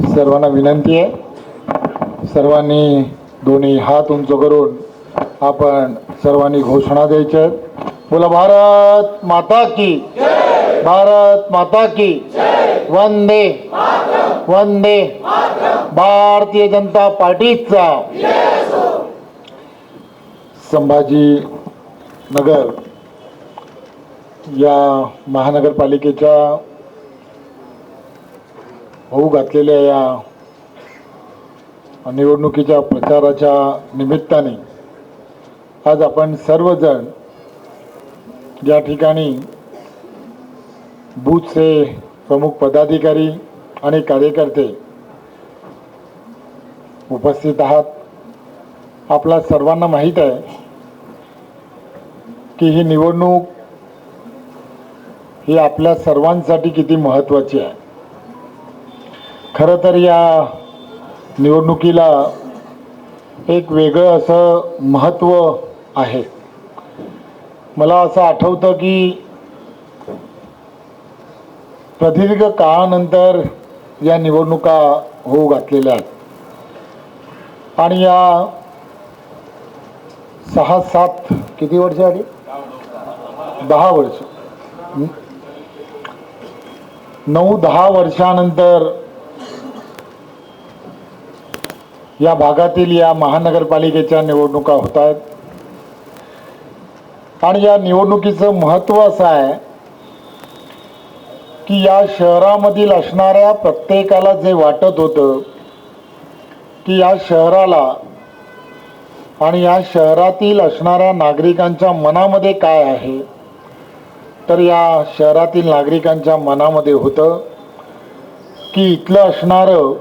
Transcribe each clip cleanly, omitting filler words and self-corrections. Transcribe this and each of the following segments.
सर्वांना विनंती आहे, सर्वांनी दोन्ही हात उंच करून आपण सर्वांनी घोषणा द्यायच्या आहेत. बोला भारत माता की जय, भारत माता की जय, वंदे वंदे भारतीय जनता पार्टीचा संभाजी नगर या महानगरपालिकेच्या होऊ घातलेल्या या निवडणुकीच्या प्रचाराच्या निमित्ताने आज आपण सर्वजण या ठिकाणी बूथचे प्रमुख पदाधिकारी आणि कार्यकर्ते उपस्थित आहात. आपला सर्वांना माहीत आहे की ही निवडणूक ही आपल्या सर्वांसाठी किती महत्त्वाची आहे. खरं तर या निवडणुकीला एक वेगळं असं महत्त्व आहे. मला असं आठवतं की प्रदीर्घ काळानंतर या निवडणुका होऊ घातलेल्या आहेत आणि या 6-7 किती वर्ष आली, 10 वर्ष, 9-10 वर्षानंतर या भागातील या महानगरपालिकेच्या निवडणुका होत आहेत. आणि या निवडणुकीचं महत्त्व असं आहे की या शहरामधील असणाऱ्या प्रत्येकाला जे वाटत होतं की या शहराला आणि या शहरातील असणाऱ्या नागरिकांच्या मनामध्ये काय आहे, तर या शहरातील नागरिकांच्या मनामध्ये होतं की इथलं असणारं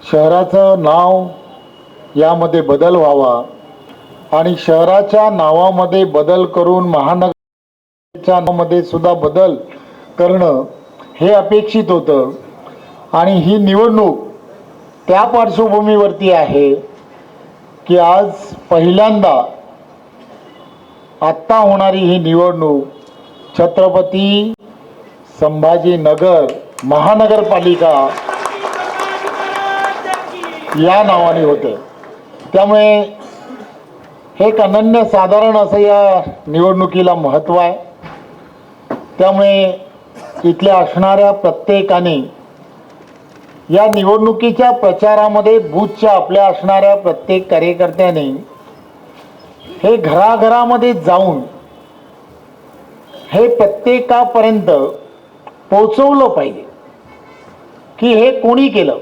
शहराचं नाव यामध्ये बदल व्हावा आणि शहराच्या नावामध्ये बदल करून महानगराच्या नावामध्ये सुद्धा बदल करणं हे अपेक्षित होतं. आणि ही निवडणूक त्या पार्श्वभूमीवरती आहे की आज पहिल्यांदा आत्ता होणारी ही निवडणूक छत्रपती संभाजीनगर महानगरपालिका या नावाने होते. त्यामुळे हे एक अनन्यसाधारण असं या निवडणुकीला महत्त्व आहे. त्यामुळे इथल्या असणाऱ्या प्रत्येकाने या निवडणुकीच्या प्रचारामध्ये बूथच्या आपल्या असणाऱ्या प्रत्येक कार्यकर्त्याने हे घराघरामध्ये जाऊन हे प्रत्येकापर्यंत पोचवलं पाहिजे की हे कोणी केलं,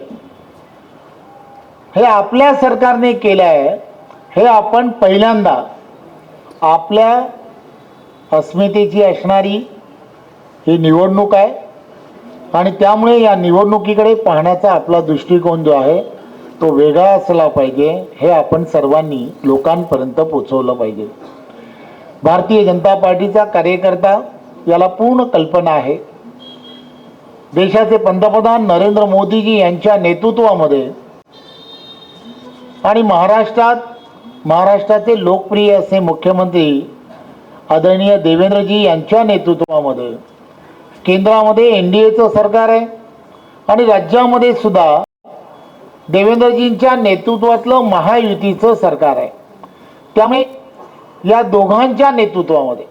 हे आपल्या सरकारने केलं आहे. हे आपण पहिल्यांदा आपल्या अस्मितेची असणारी ही निवडणूक आहे आणि त्यामुळे या निवडणुकीकडे पाहण्याचा आपला दृष्टिकोन जो आहे तो वेगळा असला पाहिजे. हे आपण सर्वांनी लोकांपर्यंत पोचवलं पाहिजे. भारतीय जनता पार्टीचा कार्यकर्ता याला पूर्ण कल्पना आहे. देशाचे पंतप्रधान नरेंद्र मोदीजी यांच्या नेतृत्वामध्ये आणि महाराष्ट्राचे लोकप्रिय असे मुख्यमंत्री आदरणीय देवेंद्रजी यांच्या नेतृत्वामध्ये केंद्रामध्ये NDAचं सरकार आहे आणि राज्यामध्ये सुद्धा देवेंद्रजींच्या नेतृत्वातलं महायुतीचं सरकार आहे. त्यामुळे या दोघांच्या नेतृत्वामध्ये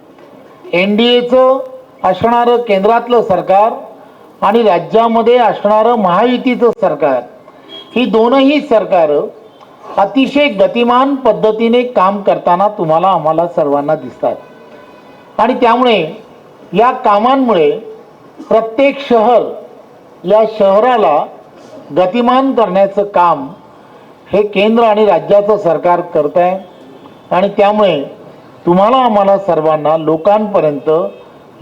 NDAचं असणारं केंद्रातलं सरकार आणि राज्यामध्ये असणारं महायुतीचं सरकार, ही दोनही सरकारं अतिशय गतिमान पद्धतीने काम करताना तुम्हाला आम्हाला सर्वांना दिसतात. आणि त्यामुळे या कामांमुळे प्रत्येक शहर या शहराला गतिमान करण्याचं काम हे केंद्र आणि राज्याचं सरकार करत आहे. आणि त्यामुळे तुम्हाला आम्हाला सर्वांना लोकांपर्यंत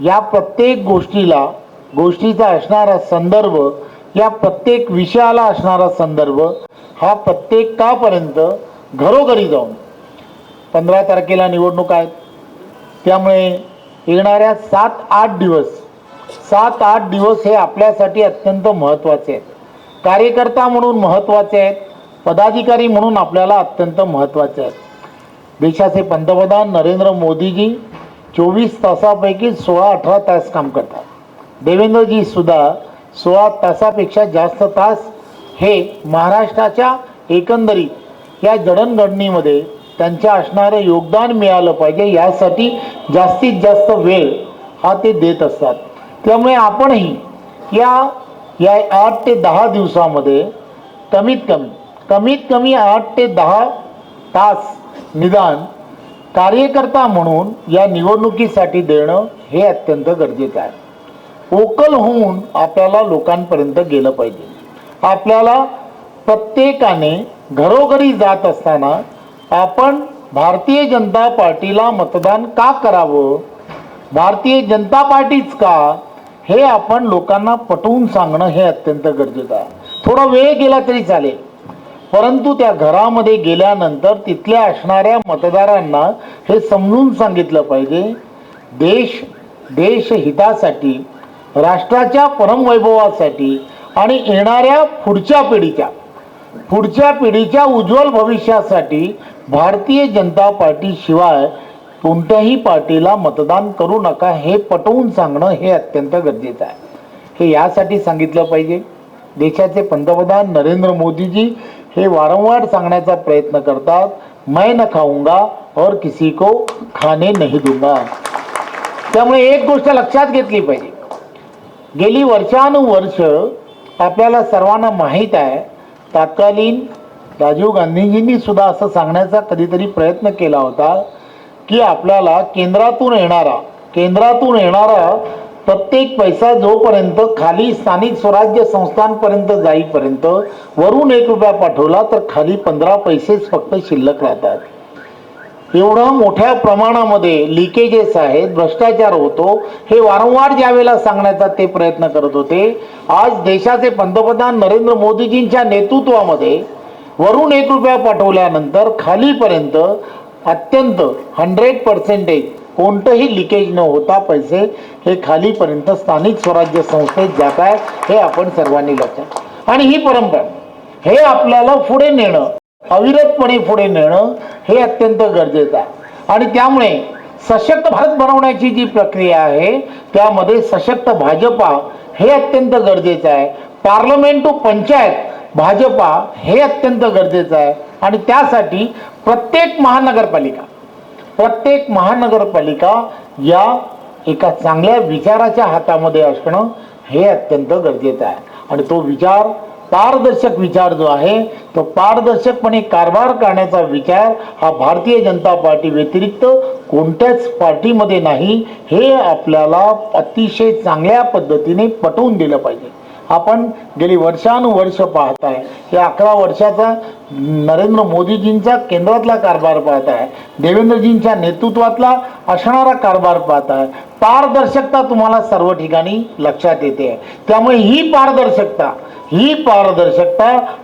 या प्रत्येक गोष्टीचा असणारा संदर्भ, या प्रत्येक विषयाला असणारा संदर्भ हा प्रत्येकापर्यंत घरोघरी जाऊन 15 तारखेला निवडणूक आहेत. त्यामुळे येणाऱ्या 7-8 दिवस हे आपल्यासाठी अत्यंत महत्त्वाचे आहेत. कार्यकर्ता म्हणून महत्त्वाचे आहेत, पदाधिकारी म्हणून आपल्याला अत्यंत महत्त्वाचे आहेत. देशाचे पंतप्रधान नरेंद्र मोदीजी 24 तासापैकी 16-18 तास काम करतात. देवेंद्रजी सुद्धा 16 तासापेक्षा जास्त तास हे महाराष्ट्राच्या एकंदरीत या जडणघडणीमध्ये त्यांच्या असणारं योगदान मिळालं पाहिजे यासाठी जास्तीत जास्त वेळ हा ते देत असतात. त्यामुळे आपणही या 8 ते 10 दिवसामध्ये कमीत कमी 8 ते 10 तास निदान कार्यकर्ता म्हणून या निवडणुकीसाठी देणं हे अत्यंत गरजेचं आहे. वोकल होऊन आपल्याला लोकांपर्यंत गेलं पाहिजे. आपल्याला प्रत्येकाने घरोघरी जात असताना आपण भारतीय जनता पार्टीला मतदान का करावं, भारतीय जनता पार्टीच का, हे आपण लोकांना पटवून सांगणं हे अत्यंत गरजेचं आहे. थोडा वेळ गेला तरी चालेल, परंतु त्या घरामध्ये गेल्यानंतर तिथल्या असणाऱ्या मतदारांना हे समजून सांगितलं पाहिजे, देश हितासाठी, राष्ट्राच्या परमवैभवासाठी आणि येणाऱ्या पुढच्या पिढीच्या उज्ज्वल भविष्यासाठी भारतीय जनता पार्टी शिवाय कोणत्याही पार्टीला मतदान करू नका हे पटवून सांगणं हे अत्यंत गरजेचं आहे. हे यासाठी सांगितलं पाहिजे. देशाचे पंतप्रधान नरेंद्र मोदीजी हे वारंवार सांगण्याचा प्रयत्न करतात, मैं न खाऊंगा और किसी को खाने नहीं दूंगा. त्यामुळे एक गोष्ट लक्षात घेतली पाहिजे, गेली वर्षानुवर्ष आपल्याला सर्वांना माहीत आहे, तत्कालीन राजीव गांधीजींनी सुद्धा असं सांगण्याचा कधीतरी प्रयत्न केला होता की आपल्याला केंद्रातून येणारा प्रत्येक पैसा जोपर्यंत खाली स्थानिक स्वराज्य संस्थांपर्यंत जाईपर्यंत वरून 1 रुपया पाठवला तर खाली 15 पैसेच फक्त शिल्लक राहतात. एवढा मोठ्या प्रमाणामध्ये लिकेजेस आहेत, भ्रष्टाचार होतो, हे वारंवार ज्यावेळेला सांगण्याचा ते प्रयत्न करत होते. आज देशाचे पंतप्रधान नरेंद्र मोदीजींच्या नेतृत्वामध्ये वरून 1 रुपया पाठवल्यानंतर खालीपर्यंत अत्यंत 100% कोणतंही लिकेज न होता पैसे हे खालीपर्यंत स्थानिक स्वराज्य संस्थेत जात आहे, हे आपण सर्वांनी लक्षात. आणि ही परंपरा हे आपल्याला पुढे नेणं, अविरतपणे पुढे नेणं हे अत्यंत गरजेचं आहे. आणि त्यामुळे सशक्त भारत बनवण्याची जी प्रक्रिया आहे त्यामध्ये सशक्त भाजपा हे अत्यंत गरजेचं आहे. पार्लमेंट टू पंचायत भाजपा हे अत्यंत गरजेचं आहे. आणि त्यासाठी प्रत्येक महानगरपालिका या एका चांगल्या विचाराच्या हातामध्ये असणं हे अत्यंत गरजेचं आहे. आणि तो विचार, पारदर्शक विचार जो आहे, तो पारदर्शकपणे कारभार करण्याचा विचार हा भारतीय जनता पार्टी व्यतिरिक्त कोणत्याच पार्टीमध्ये नाही, हे आपल्याला अतिशय चांगल्या पद्धतीने पटवून दिलं पाहिजे. आपण गेली वर्षानुवर्ष पाहताय, या 11 वर्षाचा नरेंद्र मोदीजींचा केंद्रातला कारभार पाहताय, देवेंद्रजींच्या नेतृत्वातला असणारा कारभार पाहताय. पारदर्शकता तुम्हाला सर्व ठिकाणी लक्षात येते. त्यामुळे ही पारदर्शकता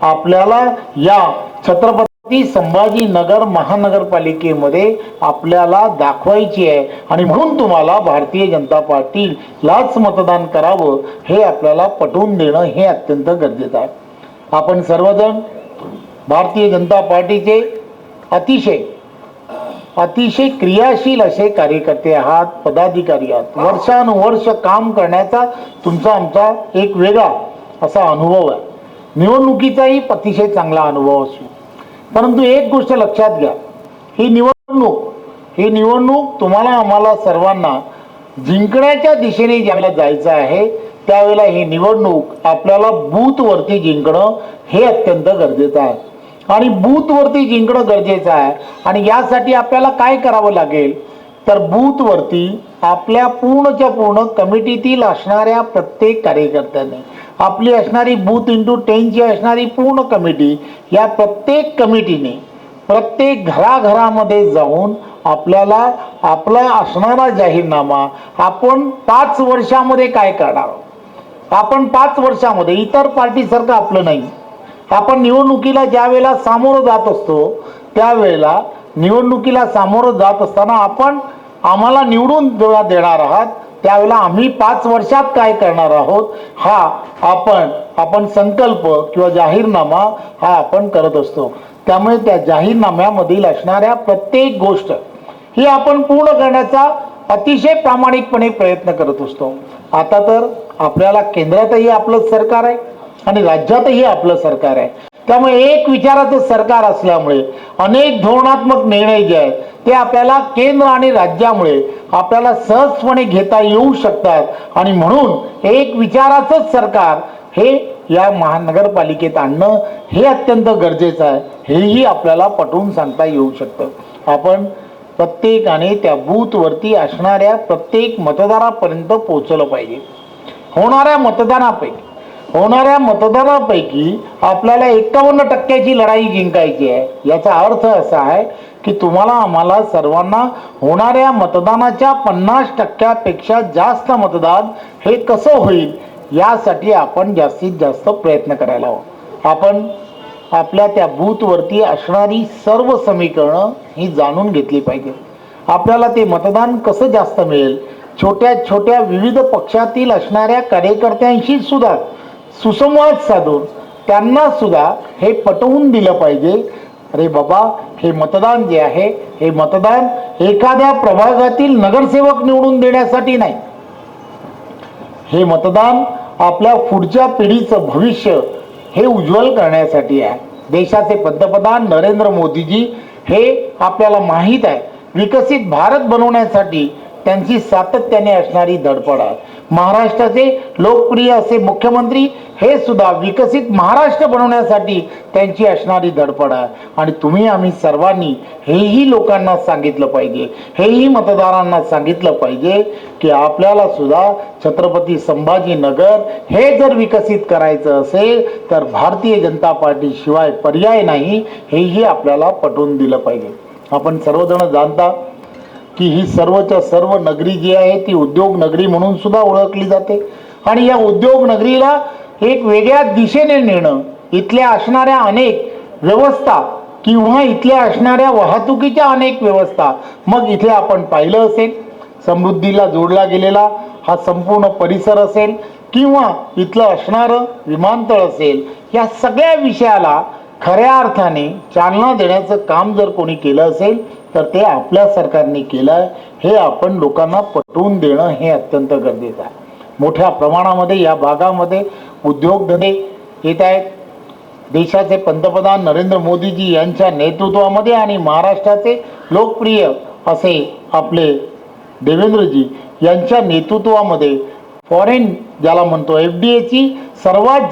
आपल्याला या छत्रपती संभाजीनगर महानगरपालिकेमध्ये आपल्याला दाखवायची आहे. आणि म्हणून तुम्हाला भारतीय जनता पार्टीलाच मतदान करावं हे आपल्याला पटवून देणं हे अत्यंत गरजेचं आहे. आपण सर्वजण भारतीय जनता पार्टीचे अतिशय क्रियाशील असे कार्यकर्ते आहात, पदाधिकारी आहात. वर्षानुवर्ष काम करण्याचा तुमचा आमचा एक वेगळा असा अनुभव आहे. निवडणुकीचाही अतिशय चांगला अनुभव असतो. परंतु एक गोष्ट लक्षात घ्या, ही निवडणूक तुम्हाला आम्हाला सर्वांना जिंकण्याच्या दिशेने ज्यावेळेला जायचं आहे त्यावेळेला ही निवडणूक आपल्याला बूथवरती जिंकणं हे अत्यंत गरजेचं आहे. आणि बूथवरती जिंकणं गरजेचं आहे. आणि यासाठी आपल्याला काय करावं लागेल तर बूथवरती आपल्या पूर्णच्या पूर्ण कमिटीतील असणाऱ्या प्रत्येक कार्यकर्त्यांनी आपली असणारी बूथ इंटू 10ची असणारी पूर्ण कमिटी, या प्रत्येक कमिटीने प्रत्येक घराघरामध्ये जाऊन आपल्याला आपला असणारा जाहीरनामा आपण 5 वर्षामध्ये काय करणार, आपण 5 वर्षामध्ये इतर पार्टीसारखं आपलं नाही. आपण निवडणुकीला ज्या वेळेला सामोरं जात असतो त्यावेळेला निवडणुकीला सामोरं जात असताना आपण आम्हाला निवडून जेव्हा देणार आहात त्यावेळेला आम्ही 5 वर्षात काय करणार आहोत हा आपण संकल्प किंवा जाहीरनामा हा आपण करत असतो. त्यामुळे त्या जाहीरनाम्यामधील असणाऱ्या प्रत्येक गोष्ट ही आपण पूर्ण करण्याचा अतिशय प्रामाणिकपणे प्रयत्न करत असतो. आता तर आपल्याला केंद्रातही आपलं सरकार आहे आणि राज्यातही आपलं सरकार आहे. त्यामुळे एक विचाराचं सरकार असल्यामुळे अनेक धोरणात्मक निर्णय जे आहेत ते आपल्याला केंद्र आणि राज्यामुळे आपल्याला सहजपणे घेता येऊ शकतात आणि म्हणून एक विचाराचंच सरकार हे या महानगरपालिकेत आणणं हे अत्यंत गरजेचं आहे. हेही आपल्याला पटवून सांगता येऊ शकतं. आपण प्रत्येकाने त्या बूथवरती असणाऱ्या प्रत्येक मतदारापर्यंत पोहोचलं पाहिजे. होणाऱ्या मतदानापैकी आपल्याला 51% लढाई जिंकायची आहे. याचा अर्थ असा आहे की तुम्हाला आम्हाला सर्वांना होणाऱ्या मतदानाच्या 50%पेक्षा जास्त मतदान हे कसं होईल यासाठी आपण जास्तीत जास्त प्रयत्न करायला हवं. आपण आपल्या त्या बूथवरती असणारी सर्व समीकरणं ही जाणून घेतली पाहिजे. आपल्याला ते मतदान कसं जास्त मिळेल, छोट्या छोट्या विविध पक्षातील असणाऱ्या कार्यकर्त्यांशी सुद्धा सुसंवाद साधून त्यांना सुद्धा हे पटवून दिलं पाहिजे. अरे बाबा, हे मतदान जे आहे हे मतदान एखाद्या प्रभागातील नगरसेवक निवडून देण्यासाठी नाही. हे मतदान आपल्या पुढच्या पिढीचं भविष्य हे उज्ज्वल करण्यासाठी आहे. देशाचे पंतप्रधान नरेंद्र मोदीजी हे आपल्याला माहीत आहे विकसित भारत बनवण्यासाठी त्यांची सातत्याने असणारी धडपड आहे. महाराष्ट्राचे लोकप्रिय असे मुख्यमंत्री हे सुद्धा विकसित महाराष्ट्र बनवण्यासाठी त्यांची असणारी धडपड आहे. आणि तुम्ही आम्ही सर्वांनी हेही लोकांना सांगितलं पाहिजे, हेही मतदारांना सांगितलं पाहिजे की आपल्याला सुद्धा छत्रपती संभाजीनगर हे जर विकसित करायचं असेल तर भारतीय जनता पार्टी शिवाय पर्याय नाही, हेही आपल्याला पटवून दिलं पाहिजे. आपण सर्वजण जाणता की ही सर्वच्या सर्व नगरी जी आहे ती उद्योग नगरी म्हणून सुद्धा ओळखली जाते. आणि या उद्योग नगरीला एक वेगळ्या दिशेने नेणं, इथल्या असणाऱ्या अनेक व्यवस्था किंवा इथल्या असणाऱ्या वाहतुकीच्या अनेक व्यवस्था, मग इथे आपण पाहिलं असेल समृद्धीला जोडला गेलेला हा संपूर्ण परिसर असेल किंवा इथलं असणारं विमानतळ असेल, या सगळ्या विषयाला खऱ्या अर्थाने चालना देण्याचं काम जर कोणी केलं असेल तर ते आपल्या सरकारने केलं आहे. हे आपण लोकांना पटवून देणं हे अत्यंत गरजेचं आहे. मोठ्या प्रमाणामध्ये या भागामध्ये उद्योगधंदे येत आहेत. देशाचे पंतप्रधान नरेंद्र मोदीजी यांच्या नेतृत्वामध्ये आणि महाराष्ट्राचे लोकप्रिय असे आपले देवेंद्रजी यांच्या नेतृत्वामध्ये फॉरेन ज्याला म्हणतो FDAची सर्वात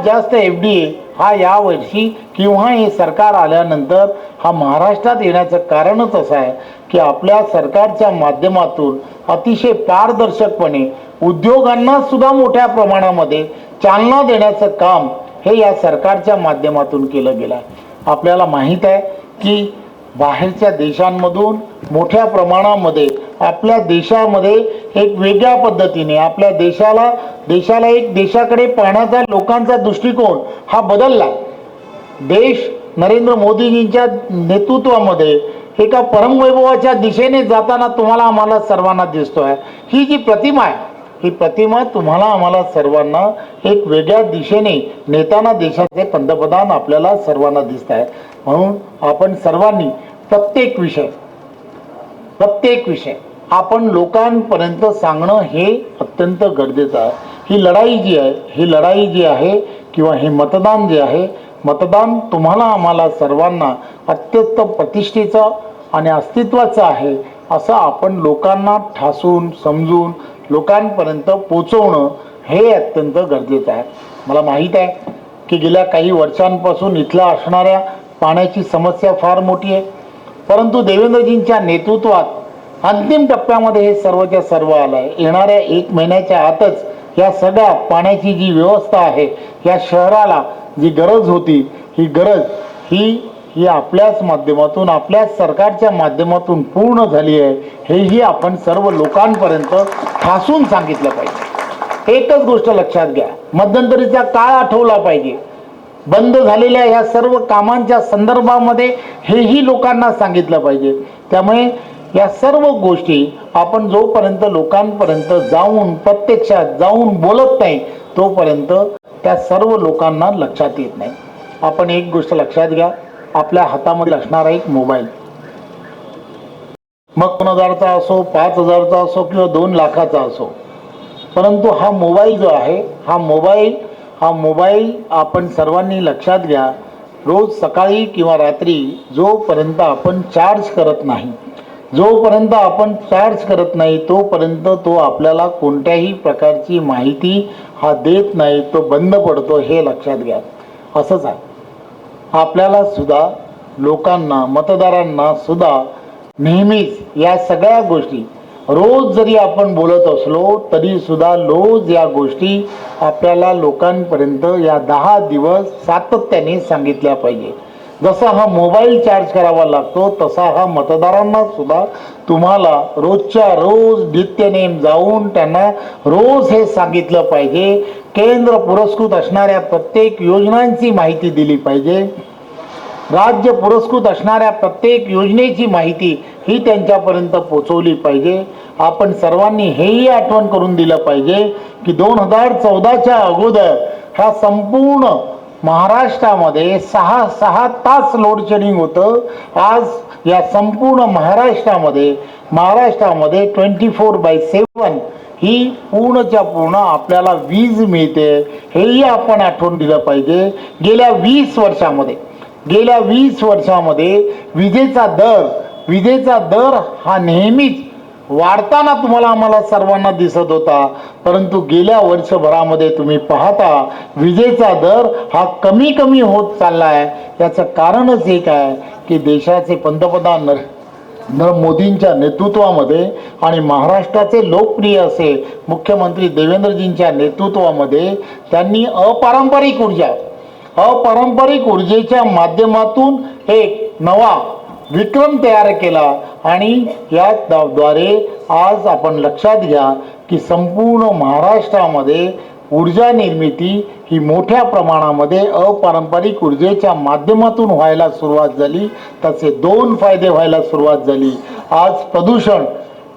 जास्त FDA हा यावर्षी किंवा हे सरकार आल्यानंतर हा महाराष्ट्रात येण्याचं कारणच असं आहे की आपल्या सरकारच्या माध्यमातून अतिशय पारदर्शकपणे उद्योगांना सुद्धा मोठ्या प्रमाणामध्ये चालना देण्याचं काम हे या सरकारच्या माध्यमातून केलं गेलं आहे. आपल्याला माहीत आहे की बाहेरच्या देशांमधून मोठ्या प्रमाणामध्ये आपल्या देशामध्ये एक वेगळ्या पद्धतीने आपल्या देशाला एक देशाकडे पाहण्याचा लोकांचा दृष्टिकोन हा बदलला. देश नरेंद्र मोदीजींच्या नेतृत्वामध्ये एका परमवैभवाच्या दिशेने जाताना तुम्हाला आम्हाला सर्वांना दिसतोय. ही जी प्रतिमा आहे ही प्रतिमा तुम्हाला आम्हाला सर्वांना एक वेगळ्या दिशेने नेताना देशाचे पंतप्रधान आपल्याला सर्वांना दिसत आहेत. म्हणून आपण सर्वांनी प्रत्येक विषय आपण लोकांपर्यंत सांगणं हे अत्यंत गरजेचं आहे. ही लढाई जी आहे किंवा हे मतदान जे आहे, मतदान तुम्हाला आम्हाला सर्वांना अत्यंत प्रतिष्ठेचं आणि अस्तित्वाचं आहे असं आपण लोकांना ठासून समजून लोकांपर्यंत पोचवणं हे अत्यंत गरजेचं आहे. मला माहीत आहे की गेल्या काही वर्षांपासून इथल्या असणाऱ्या पाण्याची समस्या फार मोठी आहे, परंतु देवेंद्रजींच्या नेतृत्वात अंतिम टप्प्यामध्ये हे सर्वच्या सर्व आलं आहे. येणाऱ्या 1 महिन्याच्या आतच या सगळ्या पाण्याची जी व्यवस्था आहे, या शहराला जी गरज होती ही गरज ही आपल्याच माध्यमातून आपल्याच सरकारच्या माध्यमातून पूर्ण झाली आहे. हेही आपण सर्व लोकांपर्यंत ठासून सांगितलं पाहिजे. एकच गोष्ट लक्षात घ्या, मध्यंतरीचा काळ आठवला पाहिजे. बंद झालेल्या या सर्व कामांच्या संदर्भामध्ये हेही लोकांना सांगितलं पाहिजे. त्यामुळे या सर्व गोष्टी आपण जोपर्यंत लोकांपर्यंत जाऊन प्रत्यक्षात जाऊन बोलत नाही तोपर्यंत त्या सर्व लोकांना लक्षात येत नाही. आपण एक गोष्ट लक्षात घ्या, आपल्या हातामध्ये असणारा एक मग 2,000चा असो, 5,000चा असो किंवा 2 लाखाचा असो, परंतु हा मोबाईल जो आहे, हा मोबाईल आपण सर्वांनी लक्षात घ्या, रोज सकाळी किंवा रात्री जोपर्यंत आपण चार्ज करत नाही तोपर्यंत तो आपल्याला कोणत्याही प्रकारची माहिती हा देत नाही, तो बंद पडतो, हे लक्षात घ्या. असंच आहे आपल्याला सुद्धा, लोकांना, मतदारांना सुद्धा नेहमीच या सगळ्या गोष्टी, रोज जरी आपण बोलत असलो तरी सुद्धा रोज या गोष्टी आपल्याला लोकांपर्यंत या 10 दिवस सातत्याने सांगितल्या पाहिजे. जसा हा मोबाईल चार्ज करावा लागतो तसा हा मतदारांना सुद्धा तुम्हाला रोजच्या रोज नित्यनेम जाऊन त्यांना रोज हे सांगितलं पाहिजे. केंद्र पुरस्कृत असणाऱ्या प्रत्येक योजनांची माहिती दिली पाहिजे. राज्य पुरस्कृत असणाऱ्या प्रत्येक योजनेची माहिती ही त्यांच्यापर्यंत पोहोचवली पाहिजे. आपण सर्वांनी हेही आठवण करून दिलं पाहिजे की 2014च्या अगोदर ह्या संपूर्ण महाराष्ट्रामध्ये 6 तास लोड शेडिंग होतं. आज या संपूर्ण महाराष्ट्रामध्ये 24/7 ही पूर्णच्या पूर्ण आपल्याला वीज मिळते, हेही आपण आठवण दिलं पाहिजे. गेल्या 20 वर्षामध्ये विजेचा दर हा नेहमीच वाढताना आम्हाला सर्वांना दिसत होता, परंतु गेल्या वर्षभरामध्ये तुम्ही पाहता विजेचा दर हा कमी होत चालला आहे. याचं कारणच एक आहे की देशाचे पंतप्रधान नरेंद्र मोदींच्या नेतृत्वामध्ये आणि महाराष्ट्राचे लोकप्रिय असे मुख्यमंत्री देवेंद्रजींच्या नेतृत्वामध्ये त्यांनी अपारंपरिक ऊर्जेच्या माध्यमातून एक नवा विक्रम तयार केला आणि याद्वारे आज आपण लक्षात घ्या की संपूर्ण महाराष्ट्रामध्ये ऊर्जा निर्मिती ही मोठ्या प्रमाणामध्ये अपारंपरिक ऊर्जेच्या माध्यमातून व्हायला सुरुवात झाली. त्याचे 2 फायदे व्हायला सुरुवात झाली. आज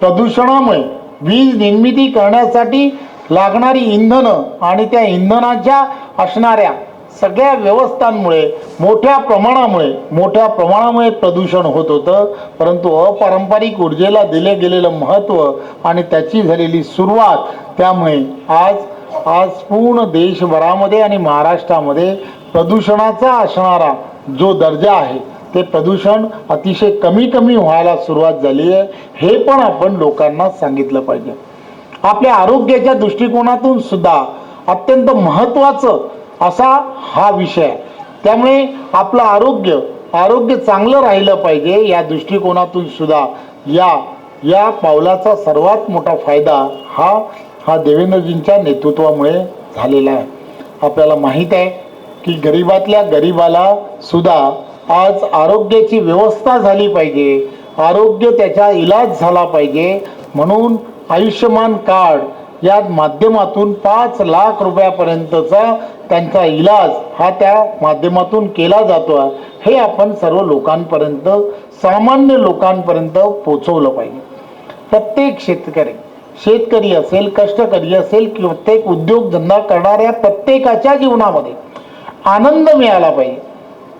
प्रदूषणामुळे वीज निर्मिती करण्यासाठी लागणारी इंधनं आणि त्या इंधनाच्या असणाऱ्या सगळ्या व्यवस्थांमुळे मोठ्या प्रमाणामुळे प्रदूषण होत होतं, परंतु अपारंपरिक ऊर्जेला दिले गेलेलं महत्त्व आणि त्याची झालेली सुरुवात, त्यामुळे आज पूर्ण देशभरामध्ये आणि महाराष्ट्रामध्ये प्रदूषणाचा असणारा जो दर्जा आहे ते प्रदूषण अतिशय कमी व्हायला सुरुवात झाली आहे. हे पण आपण लोकांना सांगितलं पाहिजे. आपल्या आरोग्याच्या दृष्टिकोनातून सुद्धा अत्यंत महत्त्वाचं असा हा विषय आहे. त्यामुळे आपलं आरोग्य चांगलं राहिलं पाहिजे. या दृष्टिकोनातून सुद्धा या पावलाचा सर्वात मोठा फायदा हा देवेंद्रजींच्या नेतृत्वामुळे झालेला आहे. आपल्याला माहीत आहे की गरीबातल्या गरीबाला सुद्धा आज आरोग्याची व्यवस्था झाली पाहिजे, त्याचा इलाज झाला पाहिजे, म्हणून आयुष्यमान कार्ड या माध्यमातून 5 लाख रुपयापर्यंतचा त्यांचा इलाज हा त्या माध्यमातून केला जातो. हे आपण सर्व लोकांपर्यंत, सामान्य लोकांपर्यंत पोहोचवलं पाहिजे. प्रत्येक शेतकरी असेल, कष्टकरी असेल, प्रत्येक उद्योगधंदा करणाऱ्या प्रत्येकाच्या जीवनामध्ये आनंद मिळाला पाहिजे,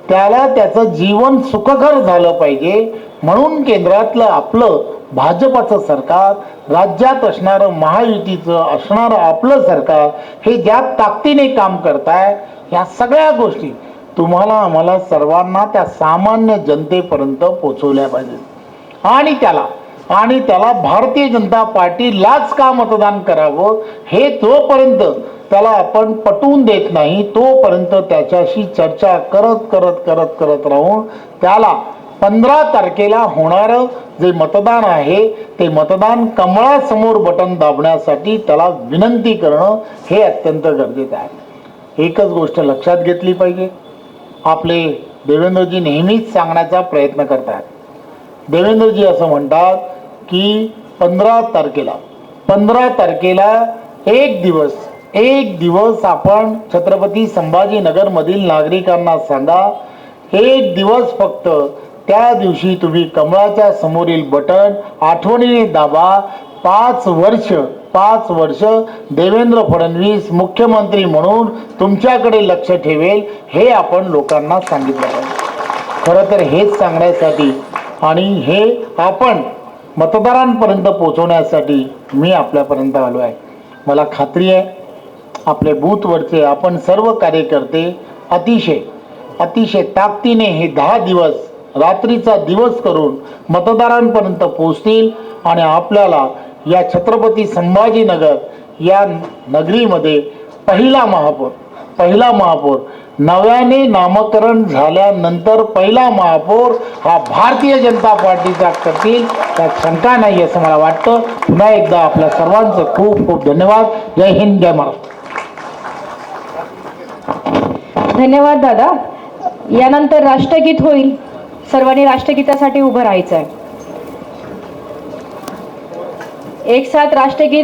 त्याला त्याचं जीवन सुखकर झालं पाहिजे. म्हणून केंद्रातलं आपलं भाजपाचं सरकार, राज्यात असणारं महायुतीचं असणारं आपलं सरकार हे ज्या ताकदीने काम करताय, या सगळ्या गोष्टी तुम्हाला आम्हाला सर्वांना त्या सामान्य जनतेपर्यंत पोहोचवल्या पाहिजेत. आणि त्याला भारतीय जनता पार्टीलाच का मतदान करावं हे जोपर्यंत त्याला आपण पटवून देत नाही तोपर्यंत त्याच्याशी चर्चा करत राहून त्याला 15 तारखेला होणारं जे मतदान आहे ते मतदान कमळासमोर बटन दाबण्यासाठी त्याला विनंती करणं हे अत्यंत गरजेचं आहे. एकच गोष्ट लक्षात घेतली पाहिजे, आपले देवेंद्रजी नेहमीच सांगण्याचा प्रयत्न करतात. देवेंद्रजी असं म्हणतात की 15 तारखेला एक दिवस आपण छत्रपती संभाजीनगरमधील नागरिकांना सांगा, एक दिवस फक्त त्या दिवशी तुम्ही कमळाच्या समोरील बटन आठवणीने दाबा. 5 वर्ष देवेंद्र फडणवीस मुख्यमंत्री म्हणून तुमच्याकडे लक्ष ठेवेल हे आपण लोकांना सांगितलं पाहिजे. खरं तर हेच सांगण्यासाठी आणि हे आपण मतदारांपर्यंत पोहोचवण्यासाठी मी आपल्यापर्यंत आलो आहे. मला खात्री आहे आपले बूथवरचे आपण सर्व कार्यकर्ते अतिशय ताकदीने हे 10 दिवस रात्रीचा दिवस करून मतदारांपर्यंत पोहोचतील आणि आपल्याला या छत्रपती संभाजीनगर या नगरीमध्ये पहिला महापौर नव्याने नामकरण झाल्यानंतर पहिला महापौर हा भारतीय जनता पार्टीचा करतील, त्यात शंका नाही असं मला वाटतं. पुन्हा एकदा आपल्या सर्वांचं खूप खूप धन्यवाद. जय हिंद, जय महाराष्ट्र. धन्यवाद दादा. यानंतर राष्ट्रगीत होईल. सर्वांनी राष्ट्रगीतासाठी उभं राहायचं आहे. एक साथ राष्ट्रगीत